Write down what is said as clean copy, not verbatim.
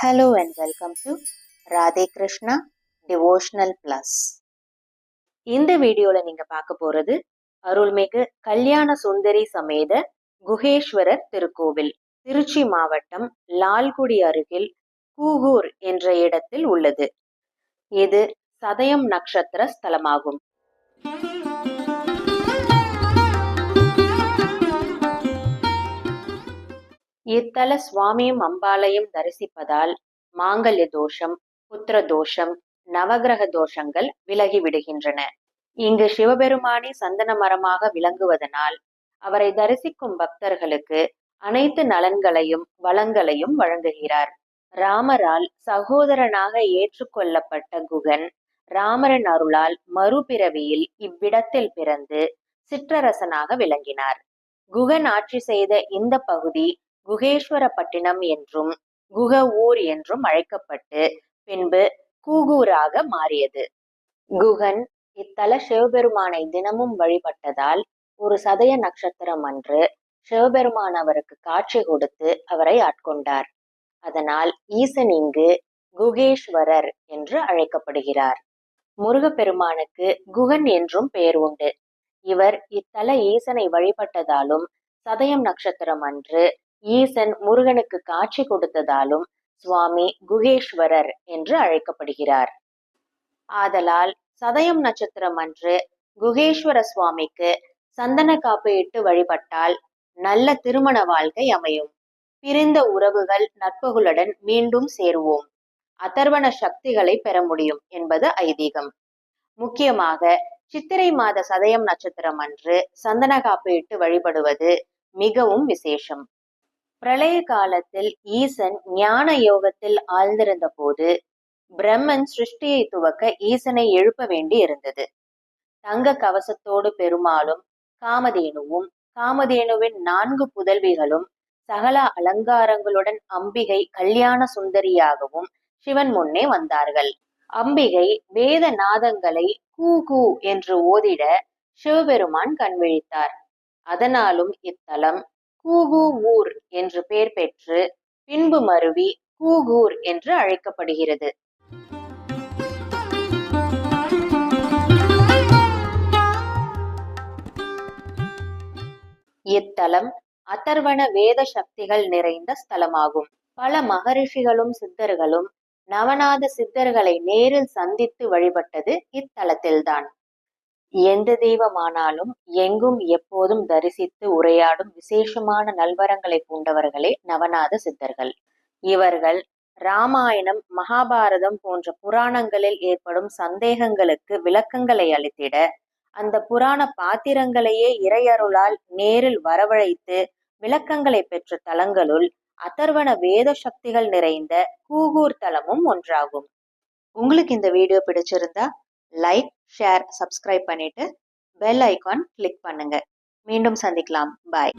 Hello and welcome to Radhe Krishna Devotional Plus. இந்த வீடியோல நீங்க பார்க்க போறது அருள்மிகு கல்யாண சுந்தரி சமேத குகேஸ்வரர் திருக்கோவில், திருச்சி மாவட்டம் லால்குடி அருகில் கூகூர் என்ற இடத்தில் உள்ளது. இது சதயம் நட்சத்திர ஸ்தலமாகும். இத்தல சுவாமியும் அம்பாளையும் தரிசிப்பதால் மாங்கல்ய தோஷம், புத்திர தோஷம், நவகிரக தோஷங்கள் விலகி விடுகின்றன. இங்கு சிவபெருமானே சந்தன மரமாக விளங்குவதனால் அவரை தரிசிக்கும் பக்தர்களுக்கு அனைத்து நலன்களையும் வளங்களையும் வழங்குகிறார். ராமரால் சகோதரனாக ஏற்றுக்கொள்ளப்பட்ட குகன் ராமரின் அருளால் மறுபிறவியில் இவ்விடத்தில் பிறந்து சிற்றரசனாக விளங்கினார். குகன் ஆட்சி செய்த இந்த பகுதி குகேஸ்வரப்பட்டினம் என்றும் குக ஊர் என்றும் அழைக்கப்பட்டு பின்பு கூகூராக மாறியது. குகன் இத்தல சிவபெருமானை தினமும் வழிபட்டதால் ஒரு சதய நட்சத்திரம் அன்று சிவபெருமான் அவருக்கு காட்சி கொடுத்து அவரை ஆட்கொண்டார். அதனால் ஈசன் இங்கு குகேஸ்வரர் என்று அழைக்கப்படுகிறார். முருகப்பெருமானுக்கு குகன் என்றும் பெயர் உண்டு. இவர் இத்தல ஈசனை வழிபட்டதாலும் சதயம் நட்சத்திரம் அன்று ஈசன் முருகனுக்கு காட்சி கொடுத்ததாலும் சுவாமி குகேஸ்வரர் என்று அழைக்கப்படுகிறார். ஆதலால் சதயம் நட்சத்திரம் அன்று குகேஸ்வர சுவாமிக்கு சந்தன காப்பு இட்டு வழிபட்டால் நல்ல திருமண வாழ்க்கை அமையும். பிரிந்த உறவுகள் நட்புகளுடன் மீண்டும் சேருவோம், அதர்வன சக்திகளை பெற முடியும் என்பது ஐதீகம். முக்கியமாக சித்திரை மாத சதயம் நட்சத்திரம் அன்று சந்தன காப்பு இட்டு வழிபடுவது மிகவும் விசேஷம். பிரளய காலத்தில் ஈசன் ஞான யோகத்தில் ஆழ்ந்திருந்த போது பிரம்மன் சிருஷ்டியை துவக்க ஈசனை எழுப்ப வேண்டி இருந்தது. தங்க கவசத்தோடு பெருமாளும் காமதேனுவும் காமதேனுவின் 4 புதல்விகளும் சகல அலங்காரங்களுடன் அம்பிகை கல்யாண சுந்தரியாகவும் சிவன் முன்னே வந்தார்கள். அம்பிகை வேத நாதங்களை கூ கூ என்று ஓதிட சிவபெருமான் கண்விழித்தார். அதனாலும் இத்தலம் கூகூ ஊர் என்று பெயர் பெற்று பின்பு மருவி கூகூர் என்று அழைக்கப்படுகிறது. இத்தலம் அதர்வன வேத சக்திகள் நிறைந்த ஸ்தலமாகும். பல மகரிஷிகளும் சித்தர்களும் நவநாத சித்தர்களை நேரில் சந்தித்து வழிபட்டது இத்தலத்தில்தான். எந்த தெய்வமானாலும் எங்கும் எப்போதும் தரிசித்து உரையாடும் விசேஷமான நல்வரங்களை பூண்டவர்களே நவநாத சித்தர்கள். இவர்கள் ராமாயணம், மகாபாரதம் போன்ற புராணங்களில் ஏற்படும் சந்தேகங்களுக்கு விளக்கங்களை அளித்திட அந்த புராண பாத்திரங்களையே இறையருளால் நேரில் வரவழைத்து விளக்கங்களை பெற்ற தலங்களுள் அதர்வன வேத சக்திகள் நிறைந்த கூகூர் தலமும் ஒன்றாகும். உங்களுக்கு இந்த வீடியோ பிடிச்சிருந்தா லைக், ஷேர், சப்ஸ்கிரைப் பண்ணிட்டு பெல் ஐகான் கிளிக் பண்ணுங்க. மீண்டும் சந்திக்கலாம். பாய்.